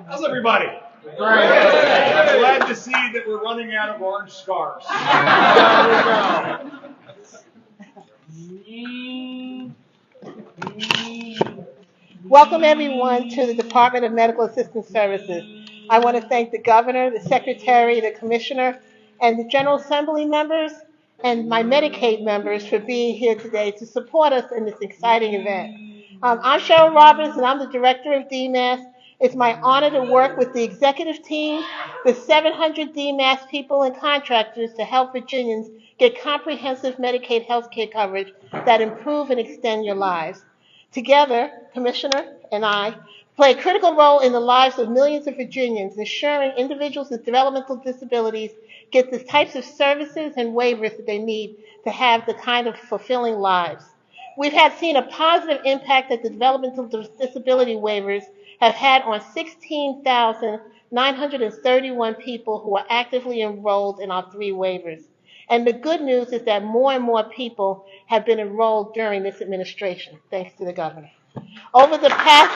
How's everybody? Great. I'm glad to see that we're running out of orange scarves. Welcome everyone to the Department of Medical Assistance Services. I want to thank the Governor, the Secretary, the Commissioner, and the General Assembly members and my Medicaid members for being here today to support us in this exciting event. I'm Cheryl Roberts, and I'm the Director of DMAS. It's my honor to work with the executive team, the 700 DMAS people and contractors to help Virginians get comprehensive Medicaid health care coverage that improve and extend your lives. Together, Commissioner and I play a critical role in the lives of millions of Virginians, ensuring individuals with developmental disabilities get the types of services and waivers that they need to have the kind of fulfilling lives. We've seen a positive impact that the developmental disability waivers have had on 16,931 people who are actively enrolled in our 3 waivers. And the good news is that more and more people have been enrolled during this administration, thanks to the Governor. Over the past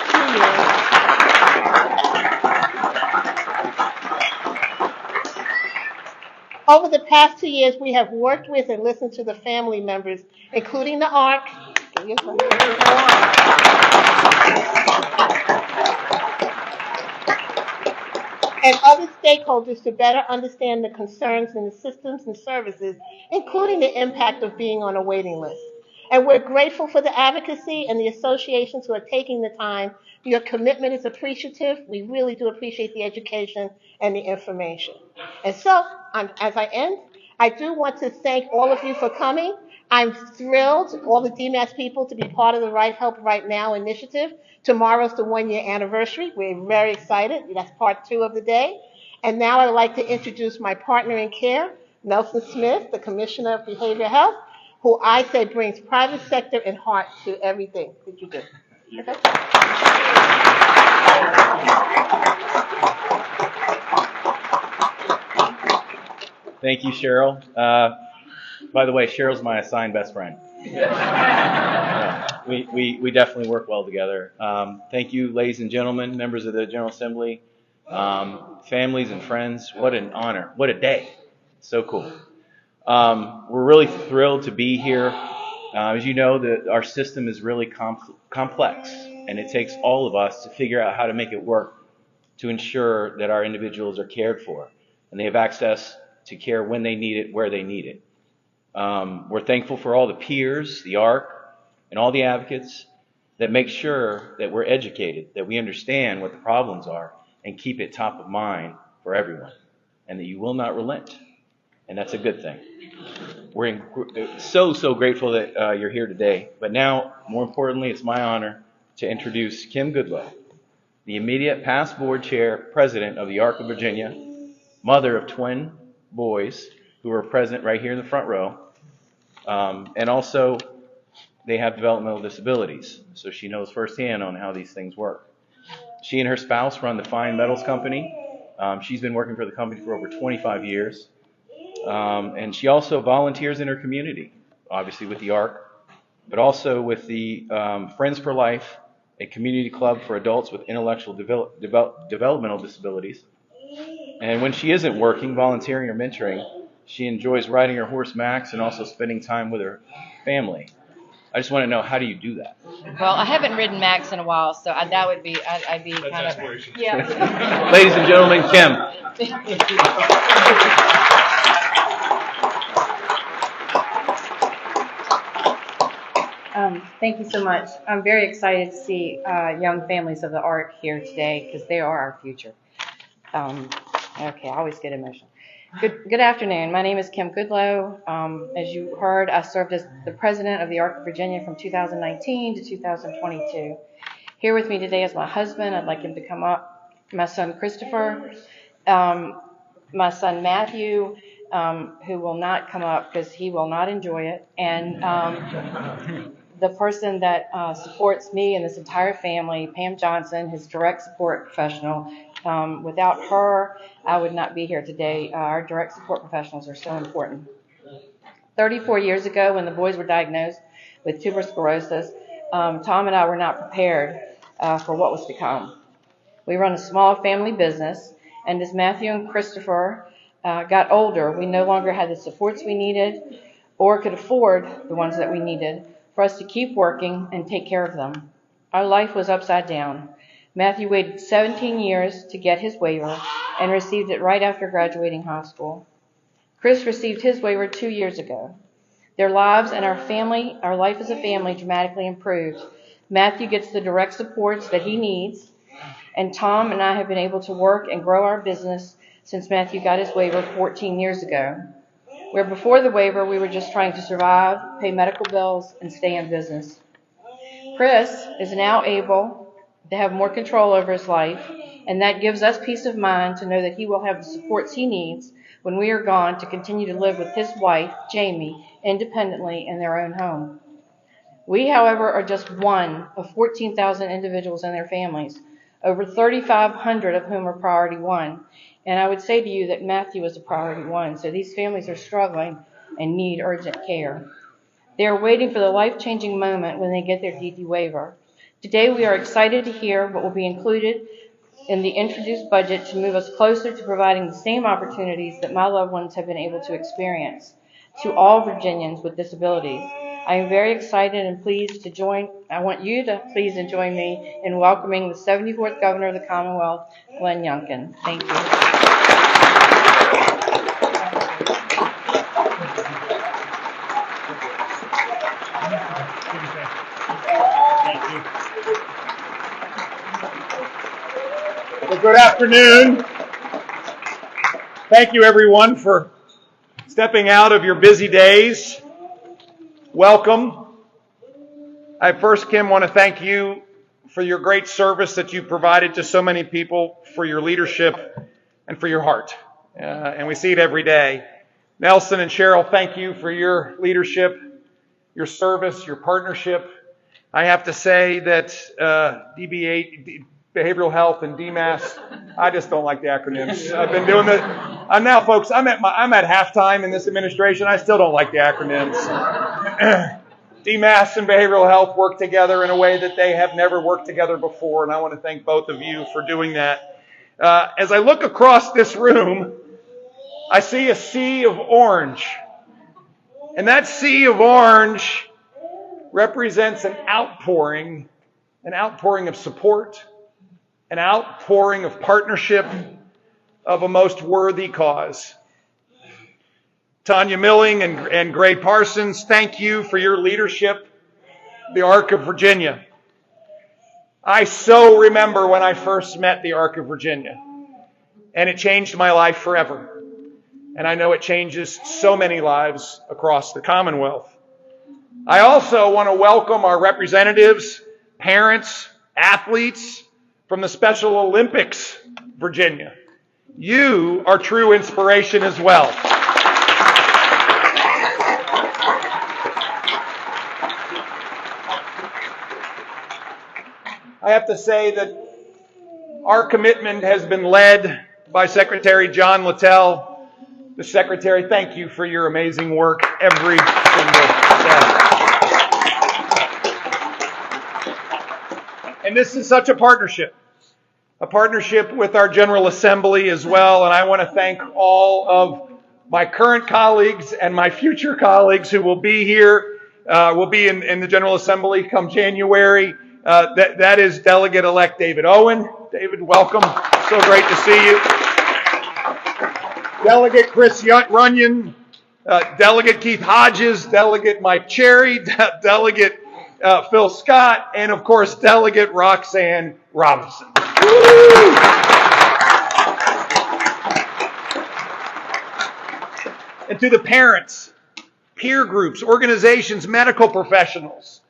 2 years, we have worked with and listened to the family members, including the ARC, and other stakeholders to better understand the concerns in the systems and services, including the impact of being on a waiting list. And we're grateful for the advocacy and the associations who are taking the time. Your commitment is appreciative. We really do appreciate the education and the information. And so, as I end, I do want to thank all of you for coming. I'm thrilled, all the DMAS people, to be part of the Right Help Right Now initiative. Tomorrow's the 1-year anniversary. We're very excited. That's part 2 of the day. And now I would like to introduce my partner in care, Nelson Smith, the Commissioner of Behavioral Health, who I say brings private sector and heart to everything that you do. Okay. Thank you, Cheryl. By the way, Cheryl's my assigned best friend. We definitely work well together. Thank you, ladies and gentlemen, members of the General Assembly, families and friends. What an honor. What a day. So cool. We're really thrilled to be here. As you know, our system is really complex, and it takes all of us to figure out how to make it work to ensure that our individuals are cared for and they have access to care when they need it, where they need it. We're thankful for all the peers, the ARC, and all the advocates that make sure that we're educated, that we understand what the problems are, and keep it top of mind for everyone, and that you will not relent. And that's a good thing. We're so grateful that you're here today. But now, more importantly, it's my honor to introduce Kim Goodloe, the immediate past board chair, president of the ARC of Virginia, mother of twin boys who are present right here in the front row. And also, they have developmental disabilities, so she knows firsthand on how these things work. She and her spouse run the Fine Metals Company. She's been working for the company for over 25 years. And she also volunteers in her community, obviously with the ARC, but also with the Friends for Life, a community club for adults with intellectual developmental disabilities. And when she isn't working, volunteering, or mentoring, she enjoys riding her horse Max and also spending time with her family. I just want to know, how do you do that? Well, I haven't ridden Max in a while, so that would be, I'd be kind of, yeah. Ladies and gentlemen, Kim. Thank you so much. I'm very excited to see young families of the ARC here today because they are our future. Okay, I always get emotional. Good afternoon. My name is Kim Goodloe. As you heard, I served as the president of the ARC of Virginia from 2019 to 2022. Here with me today is my husband. I'd like him to come up. My son Christopher, my son Matthew, who will not come up because he will not enjoy it, and the person that supports me and this entire family, Pam Johnson, his direct support professional. Without her, I would not be here today. Our direct support professionals are so important. 34 years ago, when the boys were diagnosed with tuberous sclerosis, Tom and I were not prepared for what was to come. We run a small family business, And as Matthew and Christopher got older, we no longer had the supports we needed or could afford the ones that we needed for us to keep working and take care of them. Our life was upside down. Matthew waited 17 years to get his waiver and received it right after graduating high school. Chris received his waiver 2 years ago. Their lives and our life as a family dramatically improved. Matthew gets the direct supports that he needs, and Tom and I have been able to work and grow our business since Matthew got his waiver 14 years ago. Where before the waiver, we were just trying to survive, pay medical bills, and stay in business. Chris is now able to have more control over his life, and that gives us peace of mind to know that he will have the supports he needs when we are gone to continue to live with his wife, Jamie, independently in their own home. We, however, are just one of 14,000 individuals and their families, over 3,500 of whom are priority one. And I would say to you that Matthew is a priority one, so these families are struggling and need urgent care. They are waiting for the life-changing moment when they get their DD waiver. Today we are excited to hear what will be included in the introduced budget to move us closer to providing the same opportunities that my loved ones have been able to experience to all Virginians with disabilities. I am very excited and pleased to join. I want you to please join me in welcoming the 74th Governor of the Commonwealth, Glenn Youngkin. Thank you. Well, good afternoon. Thank you, everyone, for stepping out of your busy days. Welcome. I first, Kim, want to thank you for your great service that you provided to so many people, for your leadership, and for your heart. And we see it every day. Nelson and Cheryl, thank you for your leadership, your service, your partnership. I have to say that DBA, Behavioral Health, and DMAS, I just don't like the acronyms. I've been doing this. I'm now, folks, I'm at halftime in this administration. I still don't like the acronyms. DMAS and Behavioral Health work together in a way that they have never worked together before, and I want to thank both of you for doing that. As I look across this room, I see a sea of orange. And that sea of orange represents an outpouring of support, an outpouring of partnership of a most worthy cause. Tanya Milling and Gray Parsons, thank you for your leadership, the Arc of Virginia. I so remember when I first met the Arc of Virginia, and it changed my life forever. And I know it changes so many lives across the Commonwealth. I also want to welcome our representatives, parents, athletes from the Special Olympics, Virginia. You are true inspiration as well. I have to say that our commitment has been led by Secretary John Littell. The Secretary, thank you for your amazing work every single day. And this is such a partnership with our General Assembly as well. And I want to thank all of my current colleagues and my future colleagues who will be here, will be in the General Assembly come January. That is Delegate-elect David Owen. David, welcome. So great to see you. Delegate Chris Runyon, Delegate Keith Hodges, Delegate Mike Cherry, Delegate Phil Scott, and of course, Delegate Roxanne Robinson. Woo! And to the parents, peer groups, organizations, medical professionals,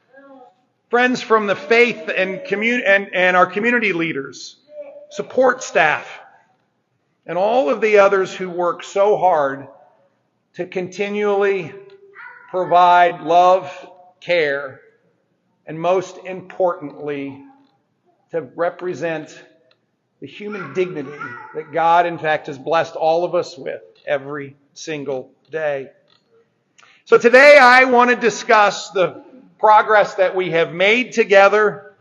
friends from the faith and our community leaders, support staff, and all of the others who work so hard to continually provide love, care, and most importantly, to represent the human dignity that God, in fact, has blessed all of us with every single day. So today I want to discuss the progress that we have made together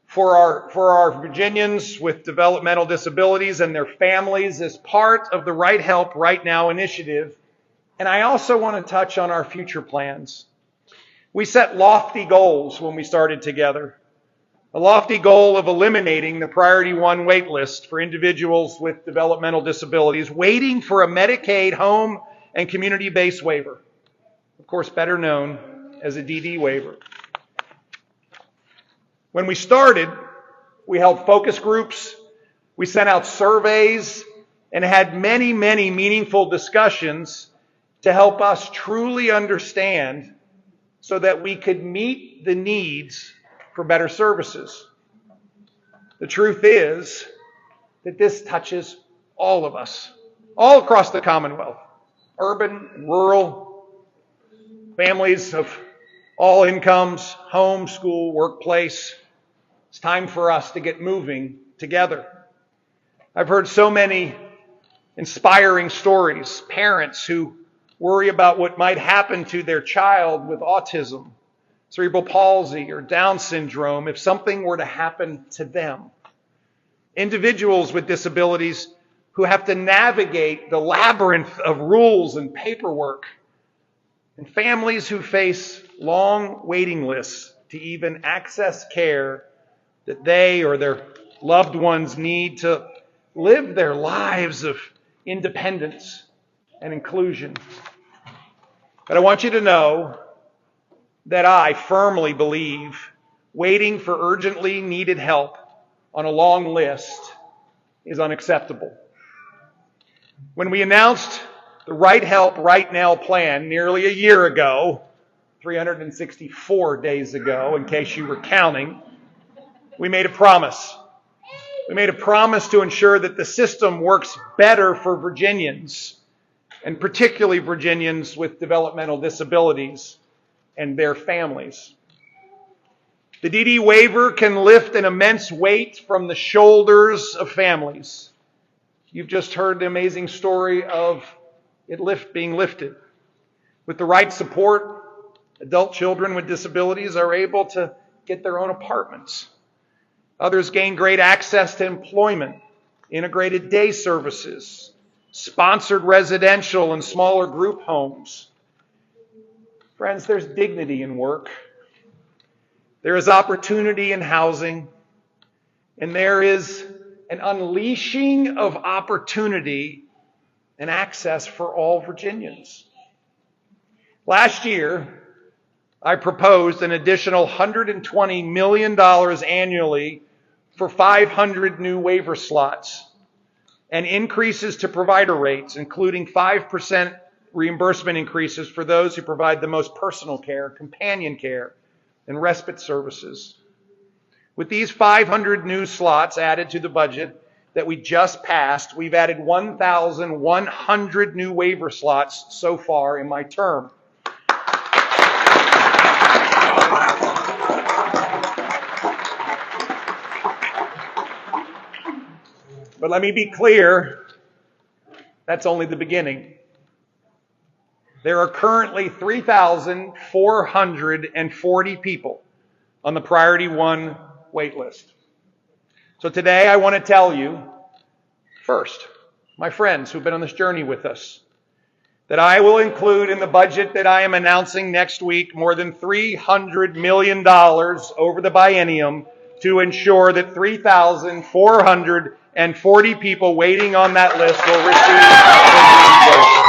for our Virginians with developmental disabilities and their families as part of the Right Help Right Now initiative. And I also want to touch on our future plans. We set lofty goals when we started together. A lofty goal of eliminating the Priority 1 wait list for individuals with developmental disabilities waiting for a Medicaid home and community-based waiver, of course better known as a DD waiver. When we started, we held focus groups, we sent out surveys, and had many, many meaningful discussions to help us truly understand so that we could meet the needs for better services. The truth is that this touches all of us, all across the Commonwealth, urban, rural, families of all incomes, home, school, workplace. It's time for us to get moving together. I've heard so many inspiring stories, parents who worry about what might happen to their child with autism, cerebral palsy, or Down syndrome if something were to happen to them. Individuals with disabilities who have to navigate the labyrinth of rules and paperwork, and families who face long waiting lists to even access care that they or their loved ones need to live their lives of independence and inclusion. But I want you to know that I firmly believe waiting for urgently needed help on a long list is unacceptable. When we announced the Right Help Right Now plan nearly a year ago, 364 days ago, in case you were counting, we made a promise. We made a promise to ensure that the system works better for Virginians, and particularly Virginians with developmental disabilities and their families. The DD waiver can lift an immense weight from the shoulders of families. You've just heard the amazing story of it being lifted. With the right support, adult children with disabilities are able to get their own apartments. Others gain great access to employment, integrated day services, sponsored residential and smaller group homes. Friends, there's dignity in work. There is opportunity in housing. And there is an unleashing of opportunity and access for all Virginians. Last year, I proposed an additional $120 million annually for 500 new waiver slots and increases to provider rates, including 5% reimbursement increases for those who provide the most personal care, companion care, and respite services. With these 500 new slots added to the budget that we just passed, we've added 1,100 new waiver slots so far in my term. But let me be clear, that's only the beginning. There are currently 3,440 people on the Priority 1 wait list. So today I want to tell you, first, my friends who've been on this journey with us, that I will include in the budget that I am announcing next week more than $300 million over the biennium to ensure that 3,440 people waiting on that list will receive.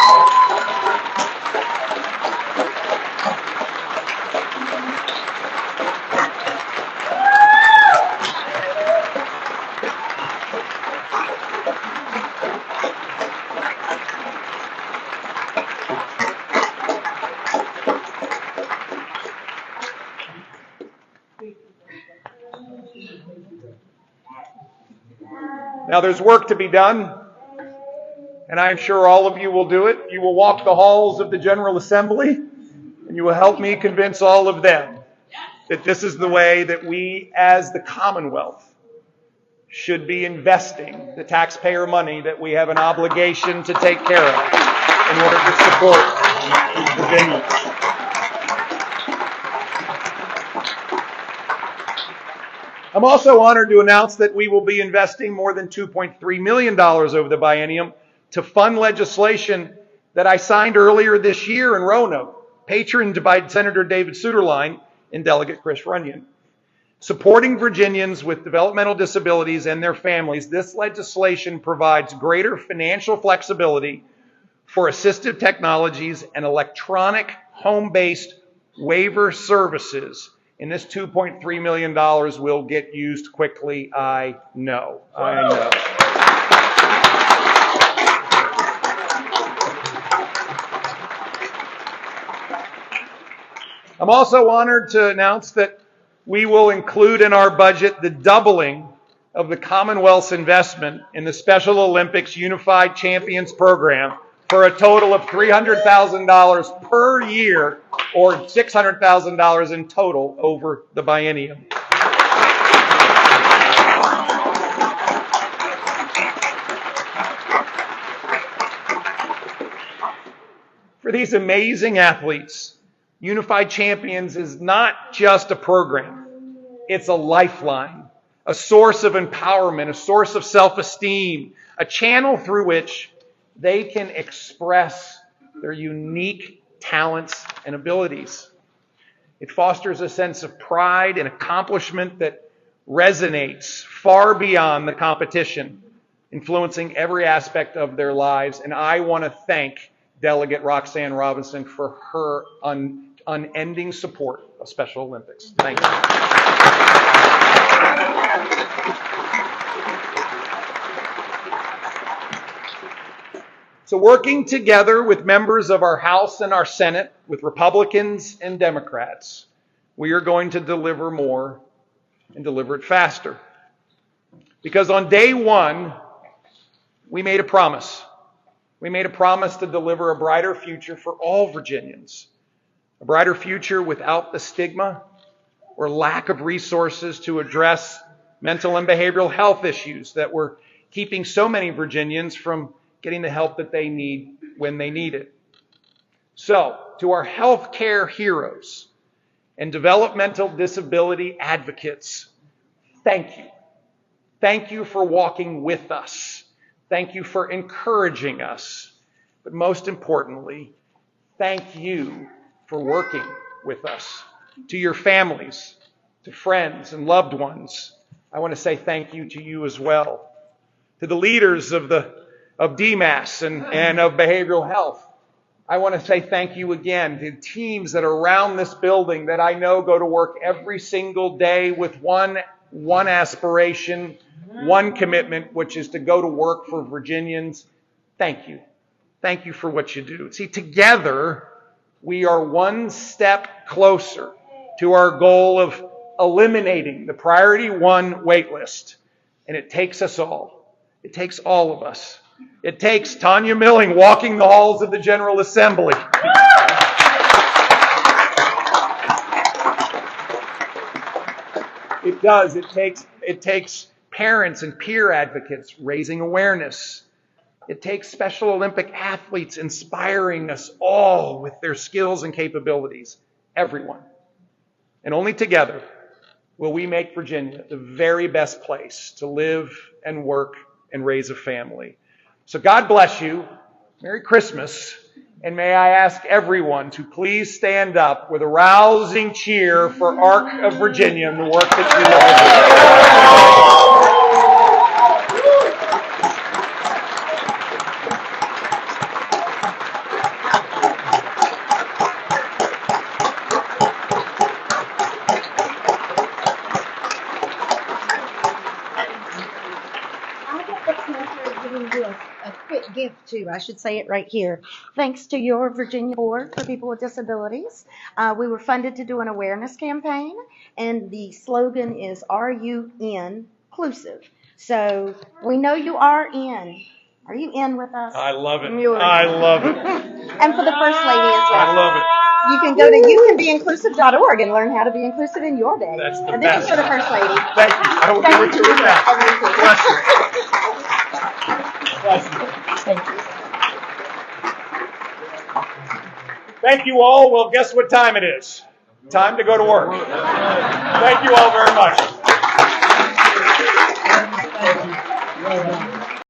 Now there's work to be done, and I'm sure all of you will do it. You will walk the halls of the General Assembly, and you will help me convince all of them that this is the way that we as the Commonwealth should be investing the taxpayer money that we have an obligation to take care of in order to support Virginians. I'm also honored to announce that we will be investing more than $2.3 million over the biennium to fund legislation that I signed earlier this year in Roanoke, patroned by Senator David Suderline and Delegate Chris Runyon. Supporting Virginians with developmental disabilities and their families, this legislation provides greater financial flexibility for assistive technologies and electronic home-based waiver services. And this $2.3 million will get used quickly, I know. I'm also honored to announce that we will include in our budget the doubling of the Commonwealth's investment in the Special Olympics Unified Champions Program for a total of $300,000 per year, or $600,000 in total over the biennium. For these amazing athletes, Unified Champions is not just a program. It's a lifeline, a source of empowerment, a source of self-esteem, a channel through which they can express their unique talents and abilities. It fosters a sense of pride and accomplishment that resonates far beyond the competition, influencing every aspect of their lives. And I want to thank Delegate Roxanne Robinson for her unending support of Special Olympics. Thank you. So working together with members of our House and our Senate, with Republicans and Democrats, we are going to deliver more and deliver it faster. Because on day one, we made a promise. We made a promise to deliver a brighter future for all Virginians. A brighter future without the stigma or lack of resources to address mental and behavioral health issues that were keeping so many Virginians from getting the help that they need when they need it. So, to our healthcare heroes and developmental disability advocates, thank you. Thank you for walking with us. Thank you for encouraging us. But most importantly, thank you for working with us. To your families, to friends and loved ones, I want to say thank you to you as well. To the leaders of DMAS and of behavioral health, I want to say thank you again to teams that are around this building that I know go to work every single day with one aspiration, one commitment, which is to go to work for Virginians. Thank you. Thank you for what you do. See, together, we are one step closer to our goal of eliminating the Priority 1 wait list. And it takes us all. It takes all of us. It takes Tanya Milling walking the halls of the General Assembly. It does. It takes parents and peer advocates raising awareness. It takes Special Olympic athletes inspiring us all with their skills and capabilities. Everyone. And only together will we make Virginia the very best place to live and work and raise a family. So God bless you. Merry Christmas. And may I ask everyone to please stand up with a rousing cheer for ARC of Virginia and the work that you all do. Gift too. I should say it right here. Thanks to your Virginia Board for People with Disabilities, we were funded to do an awareness campaign, and the slogan is "Are you inclusive?" So we know you are in. Are you in with us? I love it. I love it. And for the First Lady as well. I love it. You can go to youcanbeinclusive.org and learn how to be inclusive in your day. That's the and best. This is for the First Lady. Thank you. I will give it to her now. Bless you. Bless you. Thank you. Thank you all. Well, guess what time it is? Time to go to work. Thank you all very much. Well done.